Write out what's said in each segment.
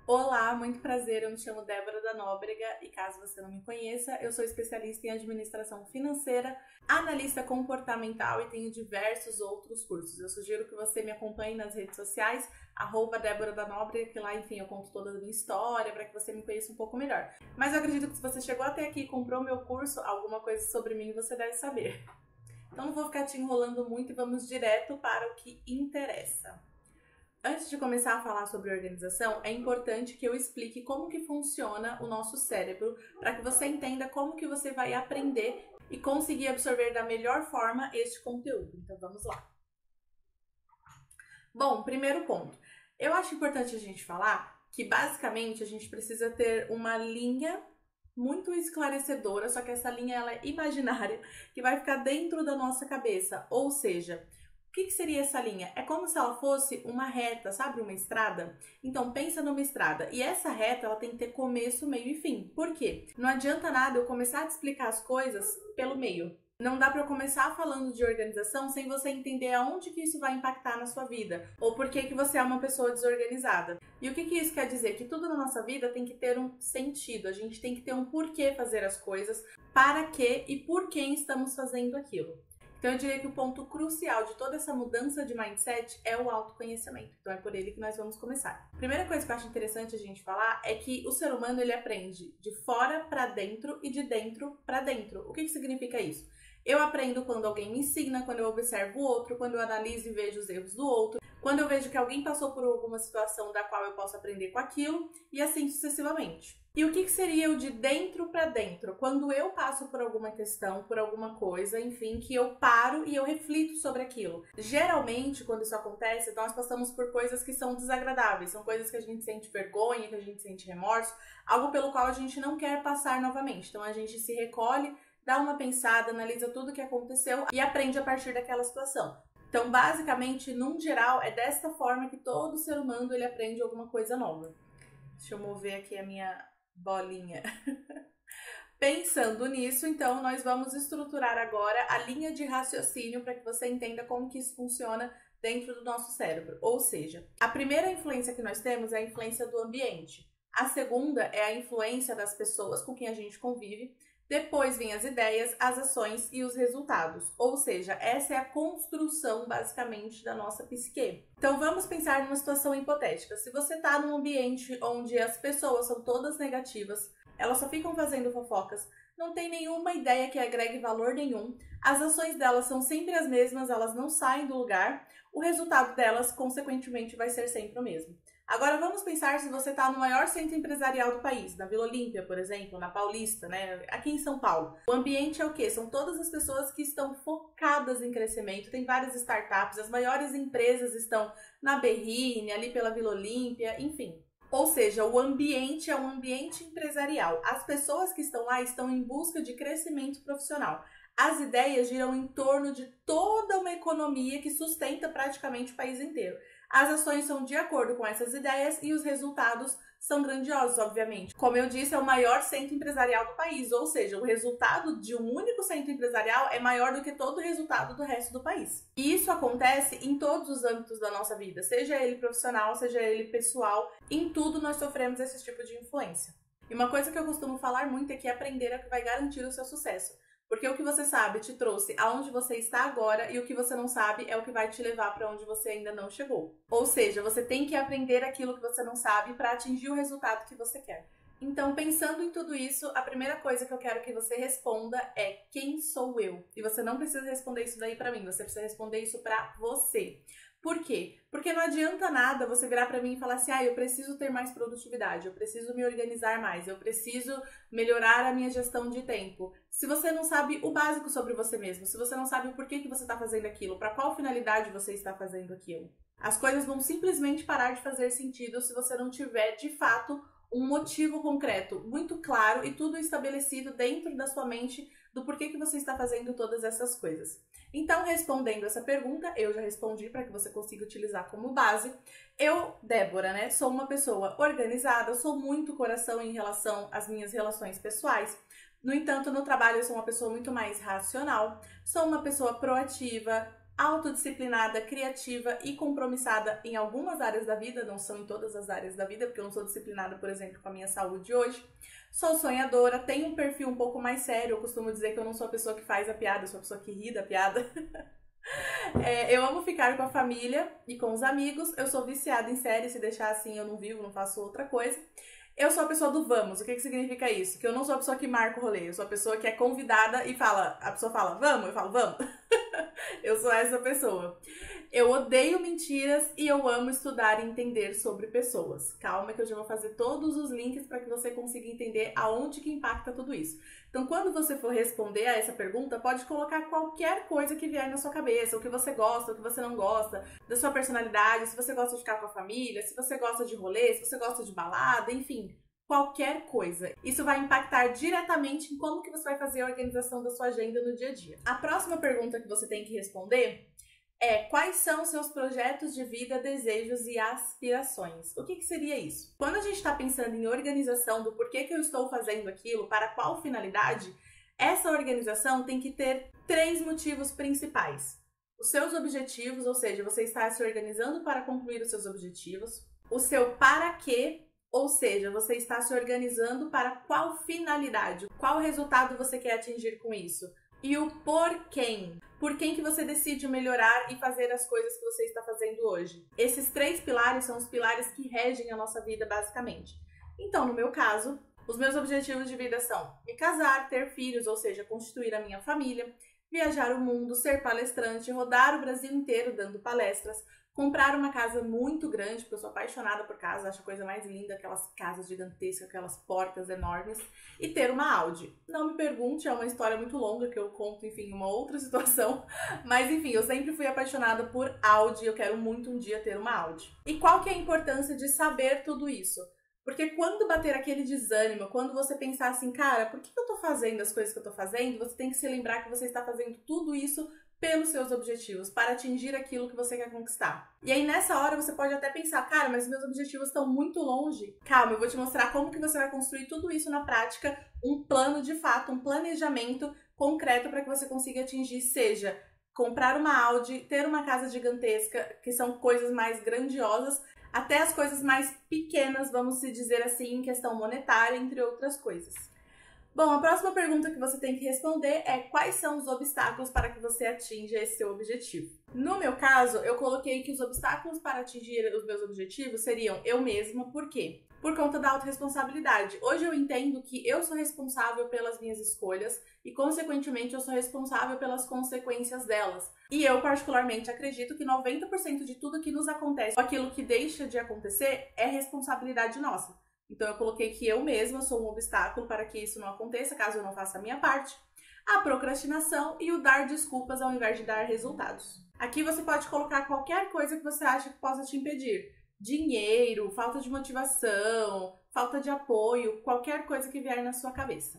Olá, muito prazer, eu me chamo Débora da Nóbrega e caso você não me conheça, eu sou especialista em administração financeira, analista comportamental e tenho diversos outros cursos. Eu sugiro que você me acompanhe nas redes sociais, @Débora da Nóbrega, que lá, enfim, eu conto toda a minha história para que você me conheça um pouco melhor. Mas eu acredito que se você chegou até aqui e comprou meu curso, alguma coisa sobre mim você deve saber. Então não vou ficar te enrolando muito e vamos direto para o que interessa. Antes de começar a falar sobre organização, é importante que eu explique como que funciona o nosso cérebro, para que você entenda como que você vai aprender e conseguir absorver da melhor forma este conteúdo. Então vamos lá. Bom, primeiro ponto. Eu acho importante a gente falar que basicamente a gente precisa ter uma linha muito esclarecedora, só que essa linha ela é imaginária, que vai ficar dentro da nossa cabeça, ou seja, o que seria essa linha? É como se ela fosse uma reta, sabe? Uma estrada? Então, pensa numa estrada. E essa reta, ela tem que ter começo, meio e fim. Por quê? Não adianta nada eu começar a te explicar as coisas pelo meio. Não dá para eu começar falando de organização sem você entender aonde que isso vai impactar na sua vida. Ou por que você é uma pessoa desorganizada. E o que isso quer dizer? Que tudo na nossa vida tem que ter um sentido. A gente tem que ter um porquê fazer as coisas, para quê e por quem estamos fazendo aquilo. Então eu diria que o ponto crucial de toda essa mudança de mindset é o autoconhecimento. Então é por ele que nós vamos começar. A primeira coisa que eu acho interessante a gente falar é que o ser humano ele aprende de fora para dentro e de dentro para dentro. O que significa isso? Eu aprendo quando alguém me ensina, quando eu observo o outro, quando eu analiso e vejo os erros do outro, quando eu vejo que alguém passou por alguma situação da qual eu posso aprender com aquilo e assim sucessivamente. E o que seria o de dentro para dentro? Quando eu passo por alguma questão, por alguma coisa, enfim, que eu paro e eu reflito sobre aquilo. Geralmente, quando isso acontece, nós passamos por coisas que são desagradáveis, são coisas que a gente sente vergonha, que a gente sente remorso, algo pelo qual a gente não quer passar novamente. Então a gente se recolhe, dá uma pensada, analisa tudo o que aconteceu e aprende a partir daquela situação. Então, basicamente, num geral, é desta forma que todo ser humano ele aprende alguma coisa nova. Deixa eu mover aqui a minha bolinha. Pensando nisso, então, nós vamos estruturar agora a linha de raciocínio para que você entenda como que isso funciona dentro do nosso cérebro. Ou seja, a primeira influência que nós temos é a influência do ambiente. A segunda é a influência das pessoas com quem a gente convive. Depois vem as ideias, as ações e os resultados. Ou seja, essa é a construção, basicamente, da nossa psique. Então, vamos pensar numa situação hipotética. Se você está num ambiente onde as pessoas são todas negativas, elas só ficam fazendo fofocas, não tem nenhuma ideia que agregue valor nenhum, as ações delas são sempre as mesmas, elas não saem do lugar, o resultado delas, consequentemente, vai ser sempre o mesmo. Agora vamos pensar se você está no maior centro empresarial do país, na Vila Olímpia, por exemplo, na Paulista, né? Aqui em São Paulo. O ambiente é o quê? São todas as pessoas que estão focadas em crescimento, tem várias startups, as maiores empresas estão na Berrine, ali pela Vila Olímpia, enfim. Ou seja, o ambiente é um ambiente empresarial. As pessoas que estão lá estão em busca de crescimento profissional. As ideias giram em torno de toda uma economia que sustenta praticamente o país inteiro. As ações são de acordo com essas ideias e os resultados são grandiosos, obviamente. Como eu disse, é o maior centro empresarial do país, ou seja, o resultado de um único centro empresarial é maior do que todo o resultado do resto do país. E isso acontece em todos os âmbitos da nossa vida, seja ele profissional, seja ele pessoal, em tudo nós sofremos esse tipo de influência. E uma coisa que eu costumo falar muito é que aprender é o que vai garantir o seu sucesso. Porque o que você sabe te trouxe aonde você está agora e o que você não sabe é o que vai te levar para onde você ainda não chegou. Ou seja, você tem que aprender aquilo que você não sabe para atingir o resultado que você quer. Então, pensando em tudo isso, a primeira coisa que eu quero que você responda é: quem sou eu? E você não precisa responder isso daí para mim, você precisa responder isso para você. Por quê? Porque não adianta nada você virar para mim e falar assim: eu preciso ter mais produtividade, eu preciso me organizar mais, eu preciso melhorar a minha gestão de tempo. Se você não sabe o básico sobre você mesmo, se você não sabe o porquê que você está fazendo aquilo, para qual finalidade você está fazendo aquilo. As coisas vão simplesmente parar de fazer sentido se você não tiver, de fato, um motivo concreto, muito claro e tudo estabelecido dentro da sua mente do porquê que você está fazendo todas essas coisas. Então, respondendo essa pergunta, eu já respondi para que você consiga utilizar como base. Eu, Débora, né, sou uma pessoa organizada, sou muito coração em relação às minhas relações pessoais. No entanto, no trabalho eu sou uma pessoa muito mais racional, sou uma pessoa proativa, autodisciplinada, criativa e compromissada em algumas áreas da vida, não são em todas as áreas da vida, porque eu não sou disciplinada, por exemplo, com a minha saúde hoje. Sou sonhadora, tenho um perfil um pouco mais sério, eu costumo dizer que eu não sou a pessoa que faz a piada, eu sou a pessoa que ri da piada. Eu amo ficar com a família e com os amigos, eu sou viciada em série, se deixar assim eu não vivo, não faço outra coisa. Eu sou a pessoa do vamos. O que significa isso? Que eu não sou a pessoa que marca o rolê. Eu sou a pessoa que é convidada e fala... A pessoa fala, vamos? Eu falo, vamos. Eu sou essa pessoa. Eu odeio mentiras e eu amo estudar e entender sobre pessoas. Calma que eu já vou fazer todos os links para que você consiga entender aonde que impacta tudo isso. Então, quando você for responder a essa pergunta, pode colocar qualquer coisa que vier na sua cabeça, o que você gosta, o que você não gosta, da sua personalidade, se você gosta de ficar com a família, se você gosta de rolê, se você gosta de balada, enfim, qualquer coisa. Isso vai impactar diretamente em como que você vai fazer a organização da sua agenda no dia a dia. A próxima pergunta que você tem que responder é: quais são seus projetos de vida, desejos e aspirações? O que seria isso? Quando a gente está pensando em organização do porquê que eu estou fazendo aquilo, para qual finalidade, essa organização tem que ter 3 motivos principais. Os seus objetivos, ou seja, você está se organizando para concluir os seus objetivos. O seu para quê, ou seja, você está se organizando para qual finalidade, qual resultado você quer atingir com isso. E o porquê. Por quem que você decide melhorar e fazer as coisas que você está fazendo hoje. Esses 3 pilares são os pilares que regem a nossa vida, basicamente. Então, no meu caso, os meus objetivos de vida são me casar, ter filhos, ou seja, constituir a minha família, viajar o mundo, ser palestrante, rodar o Brasil inteiro dando palestras, comprar uma casa muito grande, porque eu sou apaixonada por casa, acho a coisa mais linda, aquelas casas gigantescas, aquelas portas enormes, e ter uma Audi. Não me pergunte, é uma história muito longa que eu conto, enfim, uma outra situação, mas enfim, eu sempre fui apaixonada por Audi, eu quero muito um dia ter uma Audi. E qual que é a importância de saber tudo isso? Porque quando bater aquele desânimo, quando você pensar assim, cara, por que eu tô fazendo as coisas que eu tô fazendo? Você tem que se lembrar que você está fazendo tudo isso pelos seus objetivos, para atingir aquilo que você quer conquistar. E aí nessa hora você pode até pensar, cara, mas meus objetivos estão muito longe. Calma, eu vou te mostrar como que você vai construir tudo isso na prática, um plano de fato, um planejamento concreto para que você consiga atingir, seja comprar uma Audi, ter uma casa gigantesca, que são coisas mais grandiosas, até as coisas mais pequenas, vamos se dizer assim, em questão monetária, entre outras coisas. Bom, a próxima pergunta que você tem que responder é: quais são os obstáculos para que você atinja esse seu objetivo? No meu caso, eu coloquei que os obstáculos para atingir os meus objetivos seriam eu mesma. Por quê? Por conta da autorresponsabilidade. Hoje eu entendo que eu sou responsável pelas minhas escolhas e, consequentemente, eu sou responsável pelas consequências delas. E eu, particularmente, acredito que 90% de tudo que nos acontece, ou aquilo que deixa de acontecer, é responsabilidade nossa. Então, eu coloquei que eu mesma sou um obstáculo para que isso não aconteça, caso eu não faça a minha parte. A procrastinação e o dar desculpas ao invés de dar resultados. Aqui você pode colocar qualquer coisa que você acha que possa te impedir. Dinheiro, falta de motivação, falta de apoio, qualquer coisa que vier na sua cabeça.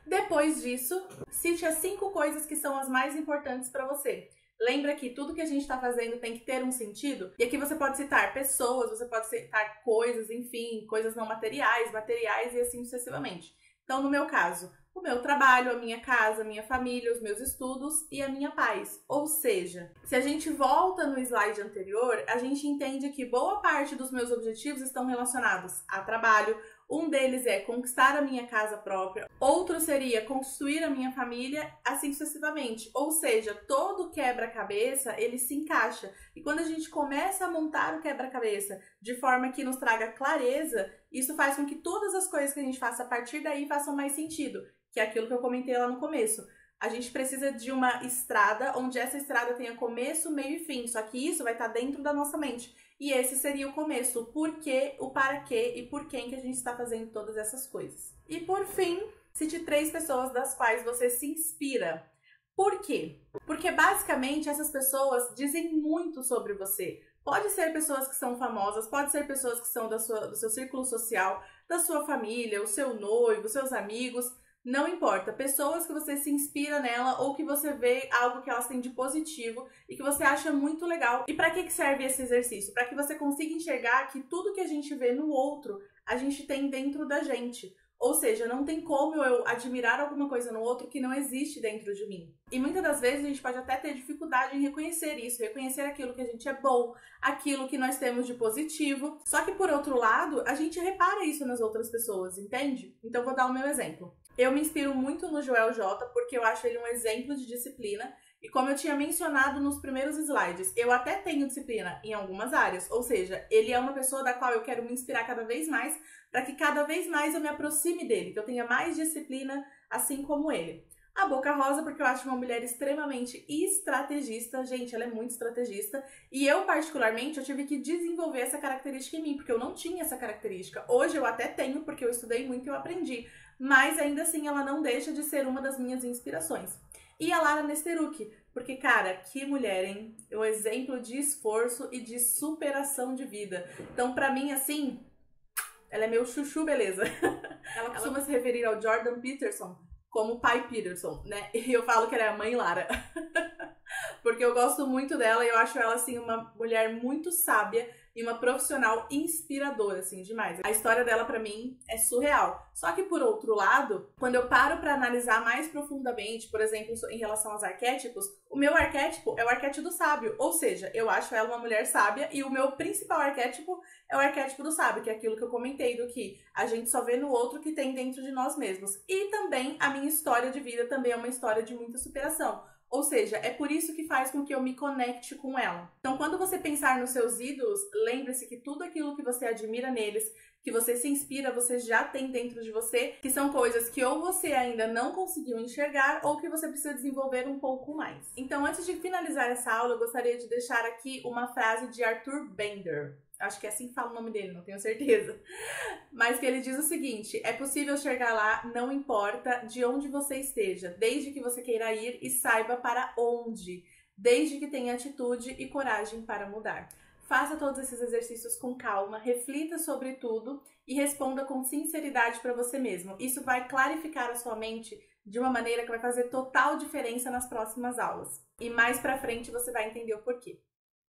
Depois disso, cite as 5 coisas que são as mais importantes para você. Lembra que tudo que a gente está fazendo tem que ter um sentido? E aqui você pode citar pessoas, você pode citar coisas, enfim, coisas não materiais, materiais e assim sucessivamente. Então, no meu caso, o meu trabalho, a minha casa, a minha família, os meus estudos e a minha paz. Ou seja, se a gente volta no slide anterior, a gente entende que boa parte dos meus objetivos estão relacionados a trabalho. Um deles é conquistar a minha casa própria, outro seria construir a minha família, assim sucessivamente. Ou seja, todo quebra-cabeça, ele se encaixa. E quando a gente começa a montar o quebra-cabeça de forma que nos traga clareza, isso faz com que todas as coisas que a gente faça a partir daí façam mais sentido, que é aquilo que eu comentei lá no começo. A gente precisa de uma estrada, onde essa estrada tenha começo, meio e fim, só que isso vai estar dentro da nossa mente. E esse seria o começo, o porquê, o para quê e por quem que a gente está fazendo todas essas coisas. E por fim, cite 3 pessoas das quais você se inspira. Por quê? Porque basicamente essas pessoas dizem muito sobre você. Pode ser pessoas que são famosas, pode ser pessoas que são do seu círculo social, da sua família, o seu noivo, seus amigos. Não importa, pessoas que você se inspira nela ou que você vê algo que elas têm de positivo e que você acha muito legal. E para que serve esse exercício? Para que você consiga enxergar que tudo que a gente vê no outro, a gente tem dentro da gente. Ou seja, não tem como eu admirar alguma coisa no outro que não existe dentro de mim. E muitas das vezes a gente pode até ter dificuldade em reconhecer isso, reconhecer aquilo que a gente é bom, aquilo que nós temos de positivo. Só que por outro lado, a gente repara isso nas outras pessoas, entende? Então vou dar o meu exemplo. Eu me inspiro muito no Joel J, porque eu acho ele um exemplo de disciplina. E como eu tinha mencionado nos primeiros slides, eu até tenho disciplina em algumas áreas. Ou seja, ele é uma pessoa da qual eu quero me inspirar cada vez mais, para que cada vez mais eu me aproxime dele, que eu tenha mais disciplina assim como ele. A Boca Rosa, porque eu acho uma mulher extremamente estrategista. Gente, ela é muito estrategista. E eu, particularmente, eu tive que desenvolver essa característica em mim, porque eu não tinha essa característica. Hoje eu até tenho, porque eu estudei muito e eu aprendi. Mas ainda assim, ela não deixa de ser uma das minhas inspirações. E a Lara Nesteruk, porque, cara, que mulher, hein? É um exemplo de esforço e de superação de vida. Então, pra mim, assim, ela é meu chuchu, beleza? Ela costuma se referir ao Jordan Peterson como pai Peterson, né? E eu falo que ela é a mãe Lara. Porque eu gosto muito dela e eu acho ela, assim, uma mulher muito sábia e uma profissional inspiradora, assim, demais. A história dela, pra mim, é surreal. Só que, por outro lado, quando eu paro pra analisar mais profundamente, por exemplo, em relação aos arquétipos, o meu arquétipo é o arquétipo do sábio. Ou seja, eu acho ela uma mulher sábia e o meu principal arquétipo é o arquétipo do sábio, que é aquilo que eu comentei, do que a gente só vê no outro que tem dentro de nós mesmos. E também a minha história de vida também é uma história de muita superação. Ou seja, é por isso que faz com que eu me conecte com ela. Então, quando você pensar nos seus ídolos, lembre-se que tudo aquilo que você admira neles, que você se inspira, você já tem dentro de você, que são coisas que ou você ainda não conseguiu enxergar ou que você precisa desenvolver um pouco mais. Então, antes de finalizar essa aula, eu gostaria de deixar aqui uma frase de Arthur Bender. Acho que é assim que fala o nome dele, não tenho certeza. Mas que ele diz o seguinte: é possível chegar lá, não importa de onde você esteja, desde que você queira ir e saiba para onde, desde que tenha atitude e coragem para mudar. Faça todos esses exercícios com calma, reflita sobre tudo e responda com sinceridade para você mesmo. Isso vai clarificar a sua mente de uma maneira que vai fazer total diferença nas próximas aulas. E mais pra frente você vai entender o porquê.